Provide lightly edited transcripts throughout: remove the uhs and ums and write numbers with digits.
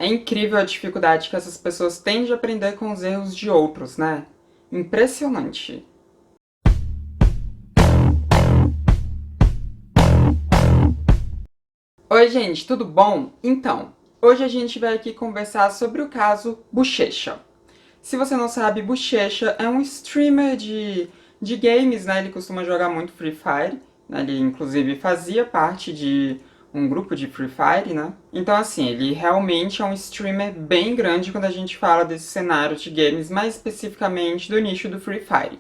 É incrível a dificuldade que essas pessoas têm de aprender com os erros de outros, né? Impressionante. Oi, gente, tudo bom? Então, hoje a gente vai aqui conversar sobre o caso Bochecha. Se você não sabe, Bochecha é um streamer de games, né? Ele costuma jogar muito Free Fire, né? Ele, inclusive, fazia parte de um grupo de Free Fire, né? Então, assim, ele realmente é um streamer bem grande quando a gente fala desse cenário de games, mais especificamente do nicho do Free Fire.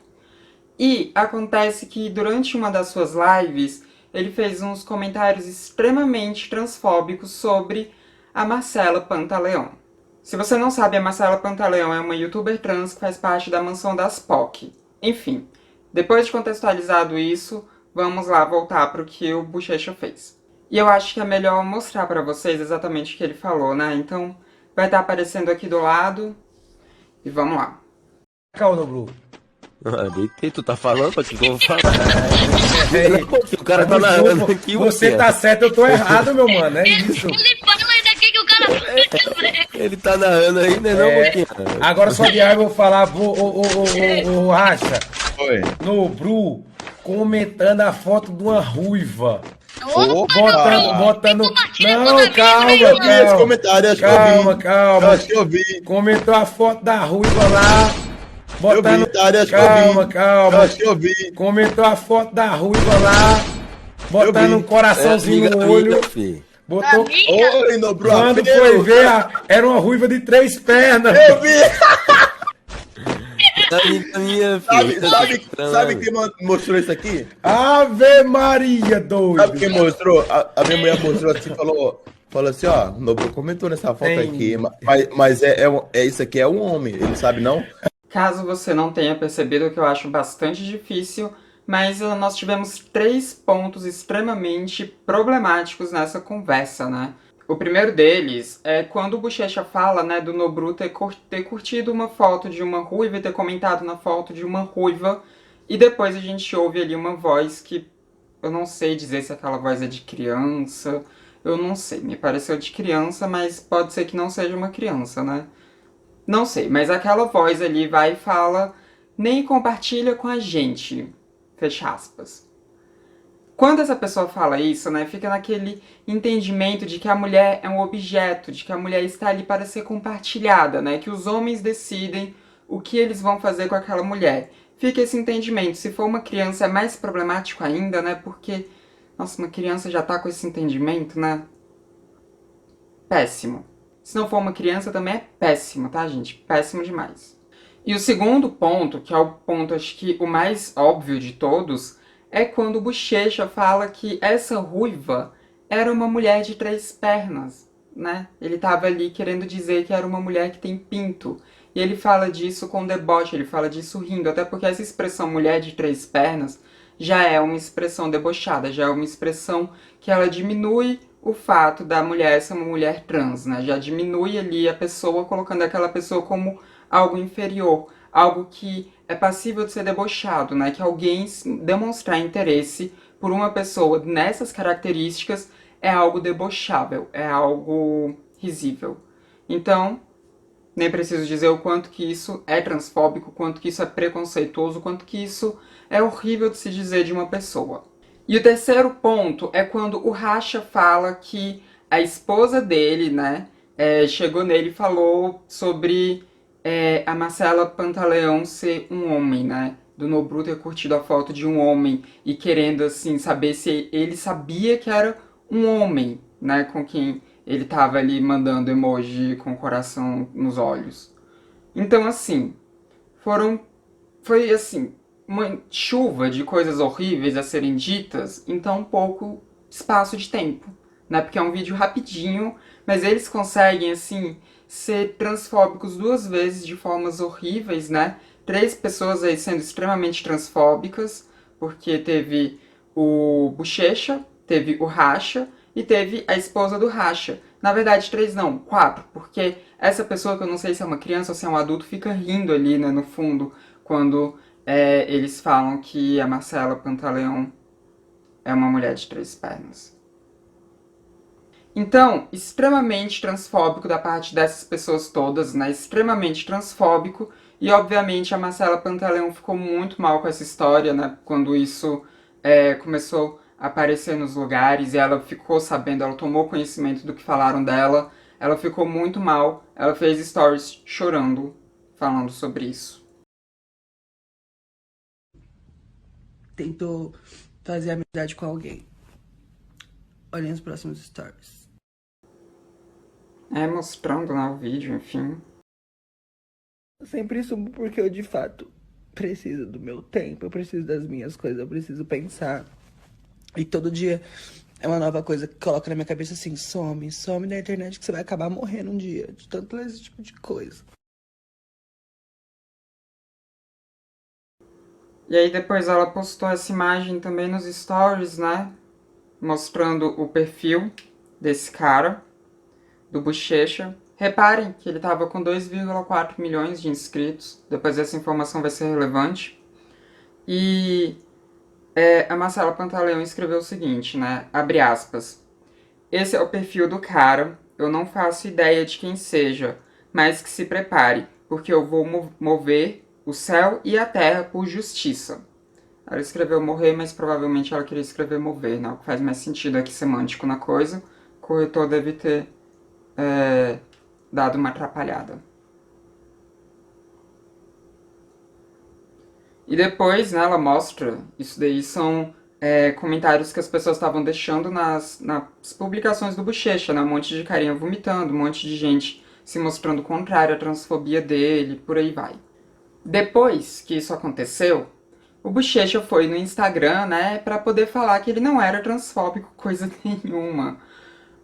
E acontece que durante uma das suas lives, ele fez uns comentários extremamente transfóbicos sobre a Marcela Pantaleão. Se você não sabe, a Marcela Pantaleão é uma youtuber trans que faz parte da Mansão das POC. Enfim, depois de contextualizado isso, vamos lá voltar para o que o Bochecha fez. E eu acho que é melhor mostrar para vocês exatamente o que ele falou, né? Então, vai estar aparecendo aqui do lado e vamos lá. Calma, Blue. Ah, deitei, tu tá falando, pra que eu vou falar? Ei, Não, pô, o cara tá mas narrando desculpa, aqui, você ué. tá certo, eu tô errado, meu mano. É isso. Ele fala ainda aqui que o cara fica, velho. Ele tá narrando aí, né não, Boquinha? Agora só de raiva eu vou falar, ô, Racha, Oi. no Bru, comentando a foto de uma ruiva. Opa, Botando. compartilha Não, toda vez, calma, né, Eu vi esse calma. comentário, acho que eu Calma, vi. calma. Eu acho que eu vi. Comentou a foto da ruiva lá. Eu Botando. vi, Tari, acho que eu Calma, vi. calma. Eu acho que eu vi. Comentou a foto da ruiva lá. Botando vi. um coraçãozinho no olho. filho. Botou. Amiga, Oi, no bro. Quando foi ver, era uma ruiva de 3 pernas. Eu vi. Tá minha, Sabe, filho. sabe quem mostrou isso aqui? Ave Maria, Sabe doido. quem mostrou? A minha mulher mostrou assim, falou assim, ó, o Nobru comentou nessa foto Tem. aqui, mas isso aqui é um homem, ele sabe não? Caso você não tenha percebido, que eu acho bastante difícil, mas nós tivemos 3 pontos extremamente problemáticos nessa conversa, né? O primeiro deles é quando o Bochecha fala, né, do Nobru ter curtido uma foto de uma ruiva e ter comentado na foto de uma ruiva, e depois a gente ouve ali uma voz que eu não sei dizer se aquela voz é de criança, eu não sei, me pareceu de criança, mas pode ser que não seja uma criança, né? Não sei, mas aquela voz ali vai e fala, nem compartilha com a gente, fecha aspas. Quando essa pessoa fala isso, né, fica naquele entendimento de que a mulher é um objeto, de que a mulher está ali para ser compartilhada, né, que os homens decidem o que eles vão fazer com aquela mulher. Fica esse entendimento. Se for uma criança é mais problemático ainda, né, porque, nossa, uma criança já tá com esse entendimento, né, péssimo. Se não for uma criança também é péssimo, tá, gente? Péssimo demais. E o segundo ponto, que é o ponto acho que o mais óbvio de todos, é quando o Bochecha fala que essa ruiva era uma mulher de 3 pernas, né? Ele tava ali querendo dizer que era uma mulher que tem pinto. E ele fala disso com deboche, ele fala disso rindo, até porque essa expressão mulher de 3 pernas já é uma expressão debochada, já é uma expressão que ela diminui o fato da mulher ser uma mulher trans, né? Já diminui ali a pessoa, colocando aquela pessoa como algo inferior, algo que é passível de ser debochado, né? Que alguém demonstrar interesse por uma pessoa nessas características é algo debochável, é algo risível. Então, nem preciso dizer o quanto que isso é transfóbico, o quanto que isso é preconceituoso, o quanto que isso é horrível de se dizer de uma pessoa. E o terceiro ponto é quando o Racha fala que a esposa dele, né, chegou nele e falou sobre a Marcela Pantaleão ser um homem, né? Do Nobru ter curtido a foto de um homem e querendo, assim, saber se ele sabia que era um homem, né? Com quem ele tava ali mandando emoji com o coração nos olhos. Então, assim, foi assim, uma chuva de coisas horríveis a serem ditas em tão pouco espaço de tempo, né? Porque é um vídeo rapidinho, mas eles conseguem, assim, ser transfóbicos 2 vezes de formas horríveis, né? 3 pessoas aí sendo extremamente transfóbicas, porque teve o Bochecha, teve o Racha e teve a esposa do Racha. Na verdade, 3 não, 4, porque essa pessoa, que eu não sei se é uma criança ou se é um adulto, fica rindo ali, né, no fundo, quando eles falam que a Marcela Pantaleão é uma mulher de 3 pernas. Então, extremamente transfóbico da parte dessas pessoas todas, né? Extremamente transfóbico. E, obviamente, a Marcela Pantaleão ficou muito mal com essa história, né? Quando isso começou a aparecer nos lugares e ela ficou sabendo, ela tomou conhecimento do que falaram dela. Ela ficou muito mal. Ela fez stories chorando, falando sobre isso. Tentou fazer amizade com alguém. Olhem os próximos stories. Mostrando, né, o vídeo, enfim. Eu sempre subo porque eu, de fato, preciso do meu tempo. Eu preciso das minhas coisas. Eu preciso pensar. E todo dia é uma nova coisa que coloca na minha cabeça assim: some da internet que você vai acabar morrendo um dia. De tanto esse tipo de coisa. E aí depois ela postou essa imagem também nos stories, né? Mostrando o perfil desse cara, do Bochecha. Reparem que ele tava com 2,4 milhões de inscritos. Depois essa informação vai ser relevante. E a Marcela Pantaleão escreveu o seguinte, né? Abre aspas. Esse é o perfil do cara. Eu não faço ideia de quem seja, mas que se prepare, porque eu vou mover o céu e a terra por justiça. Ela escreveu morrer, mas provavelmente ela queria escrever mover, né? O que faz mais sentido aqui semântico na coisa. O corretor deve ter dado uma atrapalhada. E depois, né, ela mostra, isso daí são comentários que as pessoas estavam deixando nas publicações do Bochecha, né? Um monte de carinha vomitando, um monte de gente se mostrando contrária à transfobia dele, por aí vai. Depois que isso aconteceu, o Bochecha foi no Instagram, né, pra poder falar que ele não era transfóbico, coisa nenhuma.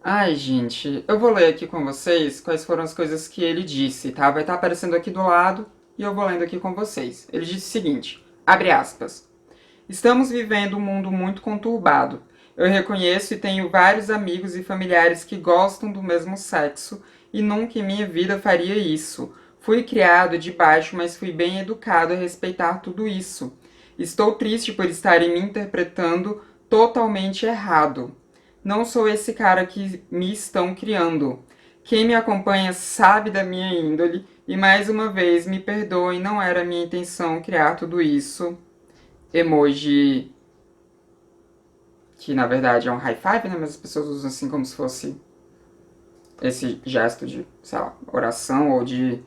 Ai, gente, eu vou ler aqui com vocês quais foram as coisas que ele disse, tá? Vai estar aparecendo aqui do lado e eu vou lendo aqui com vocês. Ele disse o seguinte, abre aspas. Estamos vivendo um mundo muito conturbado. Eu reconheço e tenho vários amigos e familiares que gostam do mesmo sexo e nunca em minha vida faria isso. Fui criado de baixo, mas fui bem educado a respeitar tudo isso. Estou triste por estarem me interpretando totalmente errado. Não sou esse cara que me estão criando. Quem me acompanha sabe da minha índole e mais uma vez me perdoem, não era minha intenção criar tudo isso. Emoji que na verdade é um high five, né? Mas as pessoas usam assim como se fosse esse gesto de, sei lá, oração ou de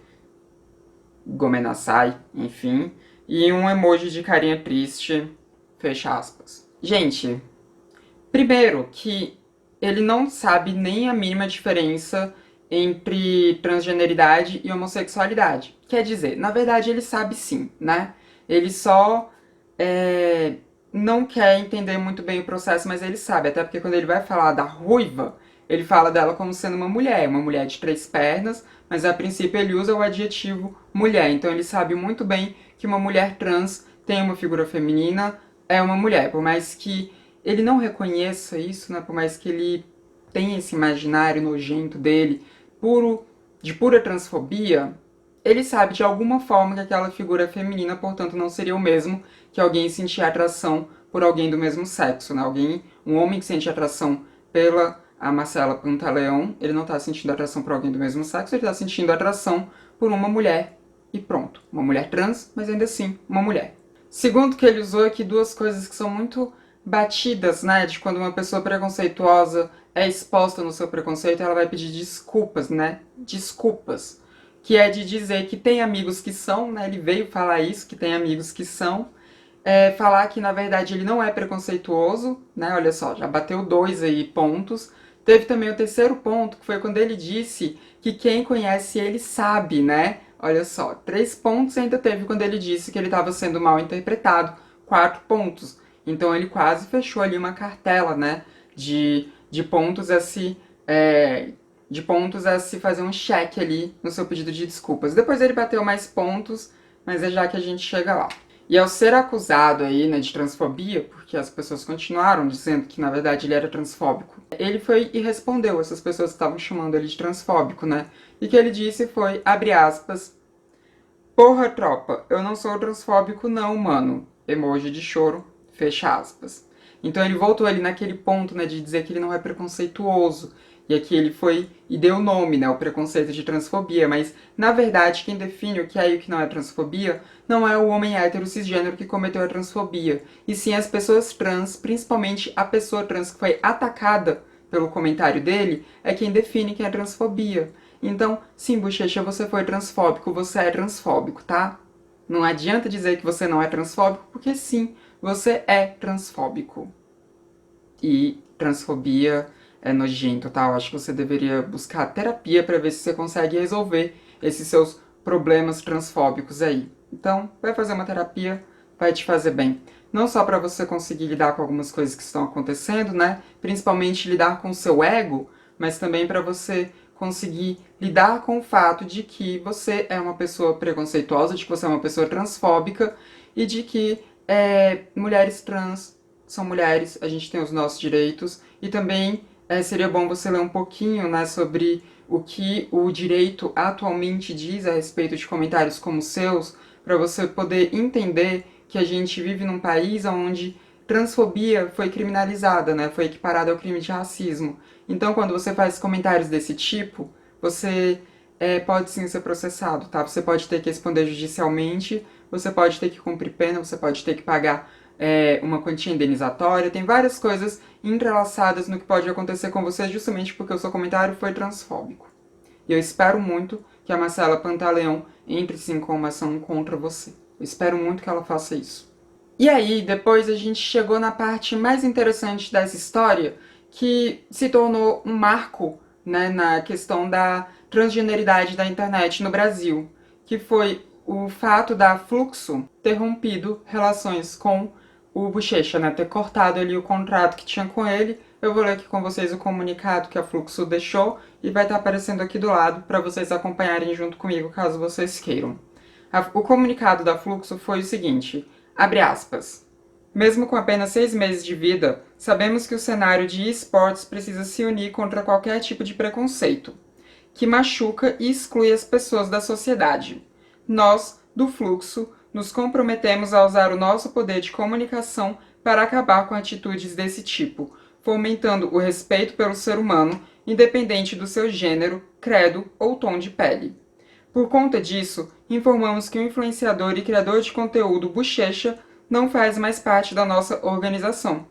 gomenasai, enfim. E um emoji de carinha triste, fecha aspas. Gente, primeiro que ele não sabe nem a mínima diferença entre transgeneridade e homossexualidade. Quer dizer, na verdade ele sabe sim, né? Ele só não quer entender muito bem o processo, mas ele sabe. Até porque quando ele vai falar da ruiva, ele fala dela como sendo uma mulher de 3 pernas, mas a princípio ele usa o adjetivo mulher. Então ele sabe muito bem que uma mulher trans tem uma figura feminina, é uma mulher. Por mais que ele não reconheça isso, né? Por mais que ele tenha esse imaginário nojento dele, de pura transfobia, ele sabe de alguma forma que aquela figura é feminina, portanto não seria o mesmo que alguém sentir atração por alguém do mesmo sexo, né? Um homem que sente atração pela a Marcela Pantaleão, ele não está sentindo atração por alguém do mesmo sexo, ele está sentindo atração por uma mulher e pronto. Uma mulher trans, mas ainda assim, uma mulher. Segundo que ele usou aqui duas coisas que são muito batidas, né? De quando uma pessoa preconceituosa é exposta no seu preconceito, ela vai pedir desculpas, né? Desculpas. Que é de dizer que tem amigos que são, né? Ele veio falar isso, que tem amigos que são. Falar que, na verdade, ele não é preconceituoso, né? Olha só, já bateu 2 aí pontos. Teve também o terceiro ponto, que foi quando ele disse que quem conhece ele sabe, né? Olha só, 3 pontos ainda teve quando ele disse que ele estava sendo mal interpretado. 4 pontos. Então ele quase fechou ali uma cartela, né? De pontos a se... de pontos a se fazer um check ali no seu pedido de desculpas. Depois ele bateu mais pontos, mas é já que a gente chega lá. E ao ser acusado aí, né, de transfobia, porque as pessoas continuaram dizendo que na verdade ele era transfóbico, ele foi e respondeu essas pessoas que estavam chamando ele de transfóbico, né? E o que ele disse foi, abre aspas, porra tropa, eu não sou transfóbico não, mano. Emoji de choro, fecha aspas. Então ele voltou ali naquele ponto, né, de dizer que ele não é preconceituoso, E aqui ele foi e deu o nome, né, o preconceito de transfobia, mas na verdade quem define o que é e o que não é transfobia não é o homem hétero cisgênero que cometeu a transfobia, e sim as pessoas trans, principalmente a pessoa trans que foi atacada pelo comentário dele, é quem define que é transfobia. Então, sim, Bochecha, você foi transfóbico, você é transfóbico, tá? Não adianta dizer que você não é transfóbico, porque sim, você é transfóbico. E transfobia é nojento, tá? Eu acho que você deveria buscar terapia para ver se você consegue resolver esses seus problemas transfóbicos aí. Então, vai fazer uma terapia, vai te fazer bem. Não só para você conseguir lidar com algumas coisas que estão acontecendo, né? Principalmente lidar com o seu ego, mas também para você conseguir lidar com o fato de que você é uma pessoa preconceituosa, de que você é uma pessoa transfóbica e de que mulheres trans são mulheres, a gente tem os nossos direitos, e também seria bom você ler um pouquinho, né, sobre o que o direito atualmente diz a respeito de comentários como os seus, para você poder entender que a gente vive num país onde transfobia foi criminalizada, né, foi equiparada ao crime de racismo. Então, quando você faz comentários desse tipo, você pode sim ser processado, tá? Você pode ter que responder judicialmente, você pode ter que cumprir pena, você pode ter que pagar uma quantia indenizatória, tem várias coisas entrelaçadas no que pode acontecer com você justamente porque o seu comentário foi transfóbico. E eu espero muito que a Marcela Pantaleão entre sim com uma ação contra você. Eu espero muito que ela faça isso. E aí, depois a gente chegou na parte mais interessante dessa história, que se tornou um marco, né, na questão da transgeneridade da internet no Brasil, que foi o fato da Fluxo ter rompido relações com o Bochecha, né, ter cortado ali o contrato que tinha com ele. Eu vou ler aqui com vocês o comunicado que a Fluxo deixou e vai estar aparecendo aqui do lado para vocês acompanharem junto comigo, caso vocês queiram. O comunicado da Fluxo foi o seguinte, abre aspas, mesmo com apenas 6 meses de vida, sabemos que o cenário de esportes precisa se unir contra qualquer tipo de preconceito, que machuca e exclui as pessoas da sociedade. Nós, do Fluxo, nos comprometemos a usar o nosso poder de comunicação para acabar com atitudes desse tipo, fomentando o respeito pelo ser humano, independente do seu gênero, credo ou tom de pele. Por conta disso, informamos que o influenciador e criador de conteúdo Bochecha não faz mais parte da nossa organização.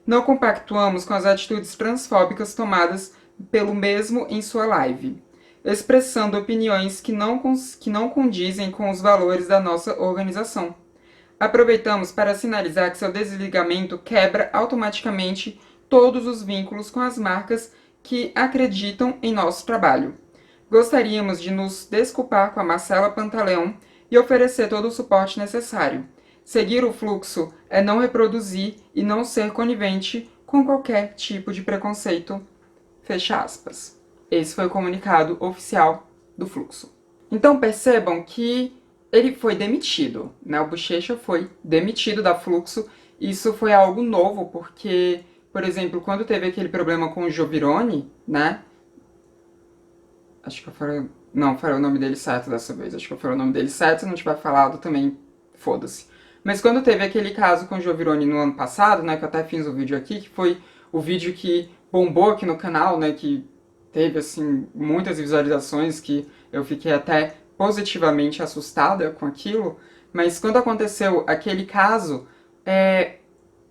Não compactuamos com as atitudes transfóbicas tomadas pelo mesmo em sua live, expressando opiniões que não condizem com os valores da nossa organização. Aproveitamos para sinalizar que seu desligamento quebra automaticamente todos os vínculos com as marcas que acreditam em nosso trabalho. Gostaríamos de nos desculpar com a Marcela Pantaleão e oferecer todo o suporte necessário. Seguir o fluxo é não reproduzir e não ser conivente com qualquer tipo de preconceito. Fecha aspas. Esse foi o comunicado oficial do Fluxo. Então percebam que ele foi demitido, né? O Bochecha foi demitido da Fluxo. Isso foi algo novo, porque, por exemplo, quando teve aquele problema com o Jovirone, né? Acho que eu falei... Não, falei o nome dele certo dessa vez. Acho que eu falei o nome dele certo, se não tiver falado também, foda-se. Mas quando teve aquele caso com o Jovirone no ano passado, né? Que eu até fiz um vídeo aqui, que foi o vídeo que bombou aqui no canal, né? Que teve, assim, muitas visualizações, que eu fiquei até positivamente assustada com aquilo. Mas quando aconteceu aquele caso,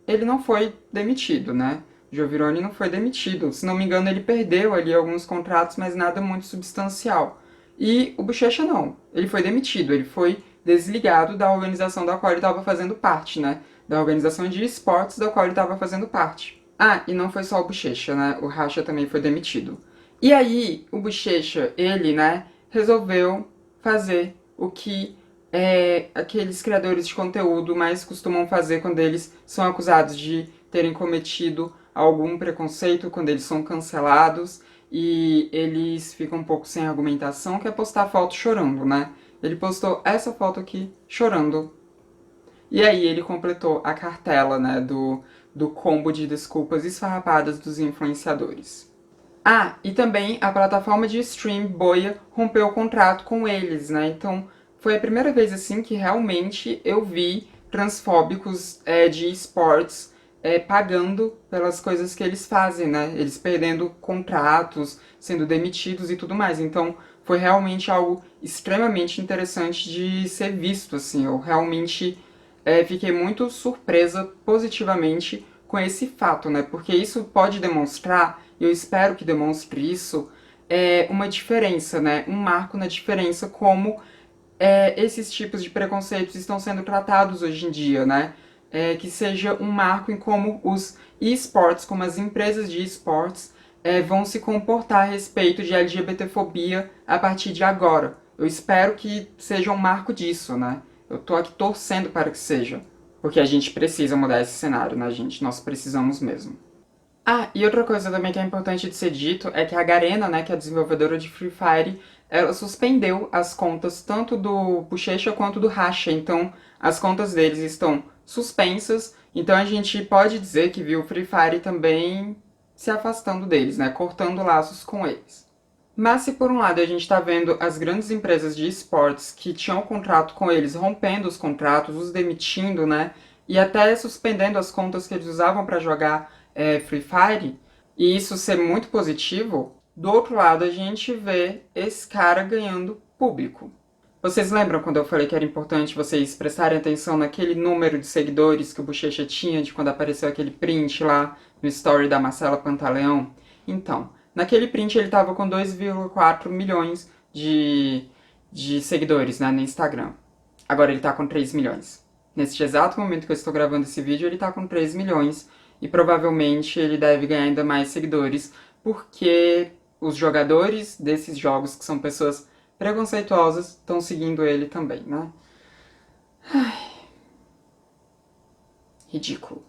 ele não foi demitido, né? Jovirone não foi demitido. Se não me engano, ele perdeu ali alguns contratos, mas nada muito substancial. E o Bochecha não. Ele foi demitido, ele foi desligado da organização da qual ele estava fazendo parte, né? Da organização de esportes da qual ele estava fazendo parte. Ah, e não foi só o Bochecha, né? O Racha também foi demitido. E aí, o Bochecha, ele, né, resolveu fazer o que aqueles criadores de conteúdo mais costumam fazer quando eles são acusados de terem cometido algum preconceito, quando eles são cancelados e eles ficam um pouco sem argumentação, que é postar foto chorando, né? Ele postou essa foto aqui, chorando. E aí ele completou a cartela, né, do combo de desculpas esfarrapadas dos influenciadores. Ah, e também a plataforma de stream Boia rompeu o contrato com eles, né? Então, foi a primeira vez, assim, que realmente eu vi transfóbicos de esportes pagando pelas coisas que eles fazem, né? Eles perdendo contratos, sendo demitidos e tudo mais. Então, foi realmente algo extremamente interessante de ser visto, assim. Eu realmente fiquei muito surpresa positivamente com esse fato, né? Porque isso pode demonstrar, e eu espero que demonstre isso, uma diferença, né? Um marco na diferença como esses tipos de preconceitos estão sendo tratados hoje em dia, né? Que seja um marco em como os esportes, como as empresas de esportes, vão se comportar a respeito de LGBTfobia a partir de agora. Eu espero que seja um marco disso, né? Eu tô aqui torcendo para que seja. Porque a gente precisa mudar esse cenário, né, gente? Nós precisamos mesmo. Ah, e outra coisa também que é importante de ser dito é que a Garena, né, que é a desenvolvedora de Free Fire, ela suspendeu as contas tanto do Bochecha quanto do Racha. Então, as contas deles estão suspensas. Então, a gente pode dizer que viu o Free Fire também se afastando deles, né, cortando laços com eles. Mas se por um lado a gente está vendo as grandes empresas de esportes que tinham contrato com eles rompendo os contratos, os demitindo, né, e até suspendendo as contas que eles usavam para jogar Free Fire, e isso ser muito positivo, do outro lado a gente vê esse cara ganhando público. Vocês lembram quando eu falei que era importante vocês prestarem atenção naquele número de seguidores que o Bochecha tinha de quando apareceu aquele print lá no story da Marcela Pantaleão? Então, naquele print ele tava com 2,4 milhões de seguidores, né, no Instagram. Agora ele tá com 3 milhões. Neste exato momento que eu estou gravando esse vídeo, ele tá com 3 milhões e provavelmente ele deve ganhar ainda mais seguidores, porque os jogadores desses jogos, que são pessoas preconceituosas, estão seguindo ele também, né? Ai. Ridículo.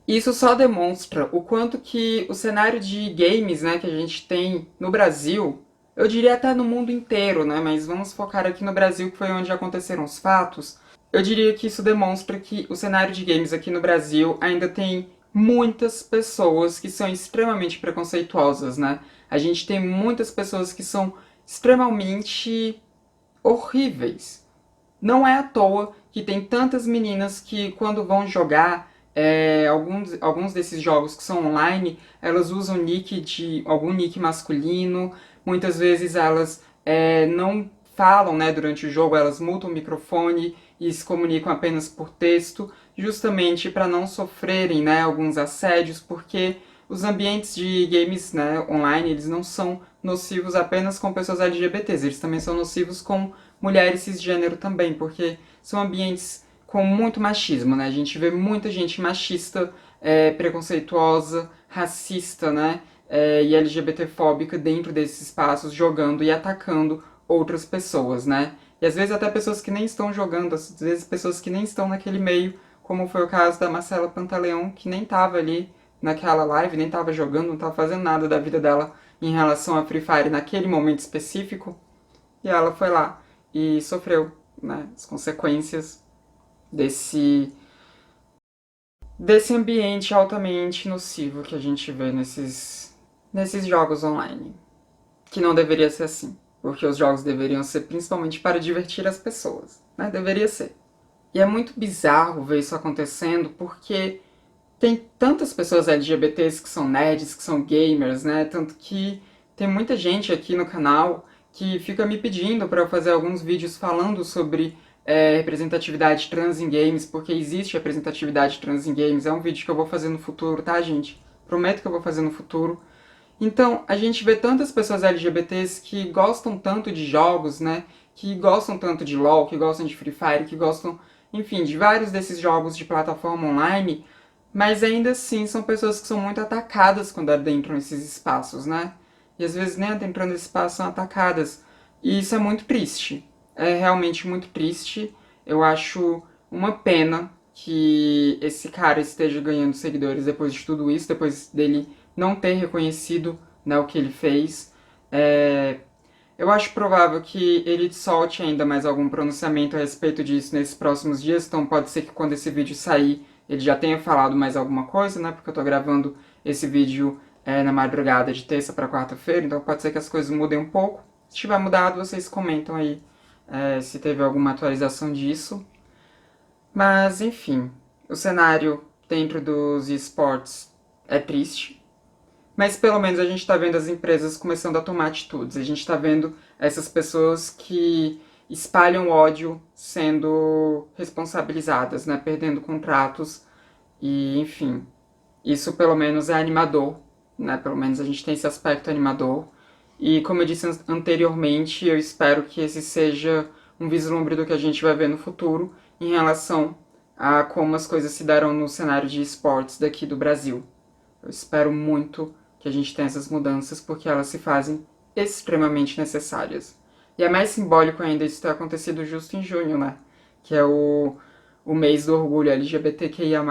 Isso só demonstra o quanto que o cenário de games, né, que a gente tem no Brasil, eu diria até no mundo inteiro, né, mas vamos focar aqui no Brasil, que foi onde aconteceram os fatos. Eu diria que isso demonstra que o cenário de games aqui no Brasil ainda tem muitas pessoas que são extremamente preconceituosas, né? A gente tem muitas pessoas que são extremamente horríveis. Não é à toa que tem tantas meninas que quando vão jogar alguns desses jogos que são online, elas usam algum nick masculino, muitas vezes elas não falam, né, durante o jogo, elas mutam o microfone e se comunicam apenas por texto, justamente para não sofrerem, né, alguns assédios, porque os ambientes de games, né, online, eles não são nocivos apenas com pessoas LGBTs, eles também são nocivos com mulheres cisgênero também, porque são ambientes com muito machismo, né? A gente vê muita gente machista, preconceituosa, racista, né? E LGBTfóbica dentro desses espaços, jogando e atacando outras pessoas, né? E às vezes até pessoas que nem estão jogando, às vezes pessoas que nem estão naquele meio, como foi o caso da Marcela Pantaleão, que nem estava ali naquela live, nem estava jogando, não estava fazendo nada da vida dela em relação a Free Fire naquele momento específico, e ela foi lá e sofreu, né, as consequências desse ambiente altamente nocivo que a gente vê nesses jogos online. Que não deveria ser assim, porque os jogos deveriam ser principalmente para divertir as pessoas, né? Deveria ser. E é muito bizarro ver isso acontecendo, porque tem tantas pessoas LGBTs que são nerds, que são gamers, né? Tanto que tem muita gente aqui no canal que fica me pedindo para eu fazer alguns vídeos falando sobre representatividade trans em games, porque existe representatividade trans em games. É um vídeo que eu vou fazer no futuro, tá, gente? Prometo que eu vou fazer no futuro. Então, a gente vê tantas pessoas LGBTs que gostam tanto de jogos, né? Que gostam tanto de LoL, que gostam de Free Fire, que gostam, enfim, de vários desses jogos de plataforma online, mas ainda assim são pessoas que são muito atacadas quando adentram esses espaços, né? E às vezes nem adentrando esse espaço são atacadas. E isso é muito triste. É realmente muito triste. Eu acho uma pena que esse cara esteja ganhando seguidores depois de tudo isso, depois dele não ter reconhecido, né, o que ele fez. Eu acho provável que ele solte ainda mais algum pronunciamento a respeito disso nesses próximos dias, então pode ser que quando esse vídeo sair ele já tenha falado mais alguma coisa, né, porque eu tô gravando esse vídeo na madrugada de terça para quarta-feira, então pode ser que as coisas mudem um pouco. Se tiver mudado, vocês comentam aí se teve alguma atualização disso. Mas, enfim, o cenário dentro dos esportes é triste. Mas pelo menos a gente está vendo as empresas começando a tomar atitudes. A gente está vendo essas pessoas que espalham ódio sendo responsabilizadas, né? Perdendo contratos e, enfim. Isso pelo menos é animador, né? Pelo menos a gente tem esse aspecto animador. E como eu disse anteriormente, eu espero que esse seja um vislumbre do que a gente vai ver no futuro em relação a como as coisas se darão no cenário de esportes daqui do Brasil. Eu espero muito que a gente tenha essas mudanças porque elas se fazem extremamente necessárias. E é mais simbólico ainda isso ter acontecido justo em junho, né? Que é o mês do orgulho LGBTQIA+,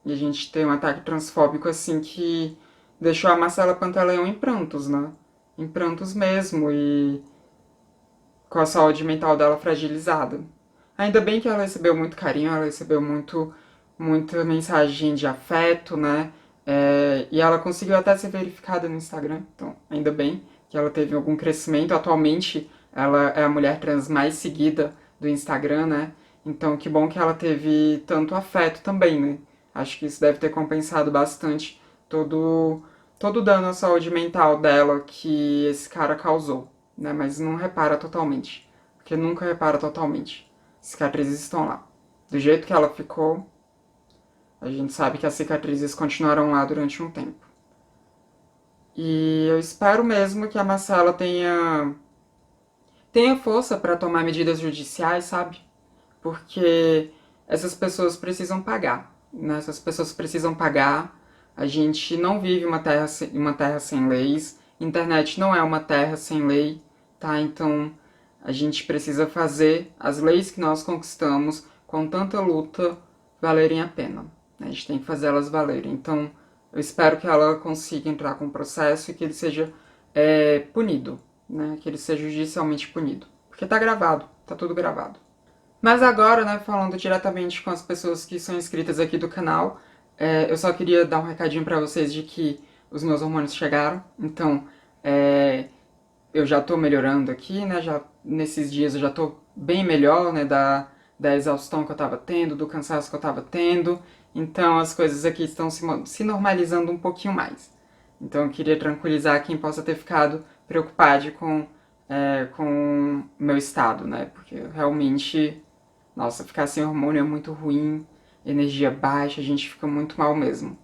e a gente tem um ataque transfóbico assim que deixou a Marcela Pantaleão em prantos, né? Em prantos mesmo, e com a saúde mental dela fragilizada. Ainda bem que ela recebeu muito carinho, ela recebeu muita mensagem de afeto, né? E ela conseguiu até ser verificada no Instagram, então ainda bem que ela teve algum crescimento. Atualmente ela é a mulher trans mais seguida do Instagram, né? Então que bom que ela teve tanto afeto também, né? Acho que isso deve ter compensado bastante todo o dano à saúde mental dela que esse cara causou, né? Mas não repara totalmente, porque nunca repara totalmente. As cicatrizes estão lá. Do jeito que ela ficou, a gente sabe que as cicatrizes continuarão lá durante um tempo. E eu espero mesmo que a Marcela tenha força para tomar medidas judiciais, sabe? Porque essas pessoas precisam pagar, né? Essas pessoas precisam pagar. A gente não vive uma terra sem leis. Internet não é uma terra sem lei, tá? Então a gente precisa fazer as leis que nós conquistamos com tanta luta valerem a pena. A gente tem que fazer elas valerem. Então, eu espero que ela consiga entrar com o processo e que ele seja punido, né? Que ele seja judicialmente punido. Porque tá gravado, tá tudo gravado. Mas agora, né, falando diretamente com as pessoas que são inscritas aqui do canal, eu só queria dar um recadinho pra vocês de que os meus hormônios chegaram. Então, eu já tô melhorando aqui, né? Nesses dias eu já tô bem melhor, né? Da exaustão que eu tava tendo, do cansaço que eu tava tendo. Então as coisas aqui estão se normalizando um pouquinho mais. Então eu queria tranquilizar quem possa ter ficado preocupado com o meu estado, né? Porque realmente, nossa, ficar sem hormônio é muito ruim, energia baixa, a gente fica muito mal mesmo.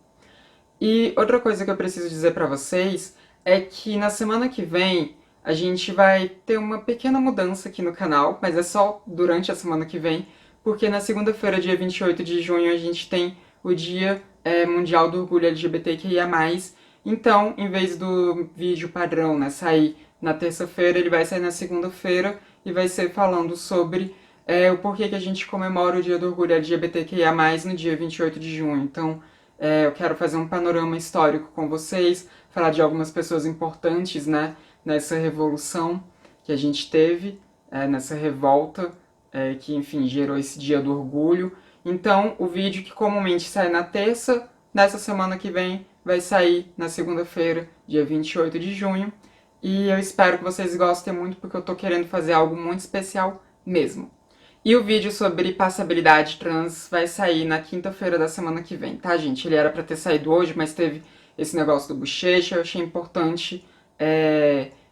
E outra coisa que eu preciso dizer pra vocês é que na semana que vem a gente vai ter uma pequena mudança aqui no canal, mas é só durante a semana que vem, porque na segunda-feira, dia 28 de junho, a gente tem o Dia Mundial do Orgulho LGBTQIA+. Então, em vez do vídeo padrão, né, sair na terça-feira, ele vai sair na segunda-feira e vai ser falando sobre o porquê que a gente comemora o Dia do Orgulho LGBTQIA+, no dia 28 de junho. Então, eu quero fazer um panorama histórico com vocês, falar de algumas pessoas importantes, né, nessa revolução que a gente teve, nessa revolta, que, enfim, gerou esse Dia do Orgulho. Então, o vídeo que comumente sai na terça, nessa semana que vem, vai sair na segunda-feira, dia 28 de junho. E eu espero que vocês gostem muito, porque eu tô querendo fazer algo muito especial mesmo. E o vídeo sobre passabilidade trans vai sair na quinta-feira da semana que vem, tá, gente? Ele era pra ter saído hoje, mas teve esse negócio do Bochecha, eu achei importante,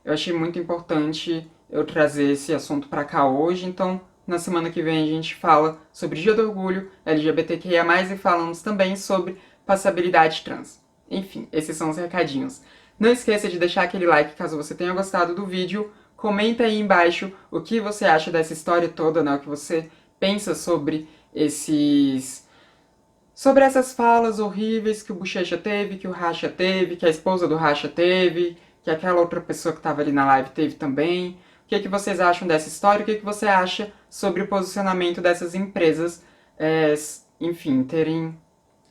eu achei muito importante eu trazer esse assunto pra cá hoje, então na semana que vem a gente fala sobre Dia do Orgulho LGBTQIA+, e falamos também sobre passabilidade trans. Enfim, esses são os recadinhos. Não esqueça de deixar aquele like caso você tenha gostado do vídeo. Comenta aí embaixo o que você acha dessa história toda, né? O que você pensa sobre sobre essas falas horríveis que o Bochecha teve, que o Racha teve, que a esposa do Racha teve, que aquela outra pessoa que estava ali na live teve também. O que vocês acham dessa história? O que você acha sobre o posicionamento dessas empresas, enfim, terem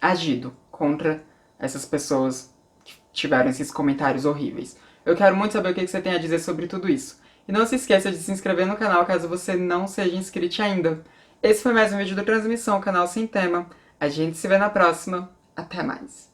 agido contra essas pessoas que tiveram esses comentários horríveis? Eu quero muito saber o que você tem a dizer sobre tudo isso. E não se esqueça de se inscrever no canal caso você não seja inscrito ainda. Esse foi mais um vídeo da Transmissão, canal sem tema. A gente se vê na próxima. Até mais.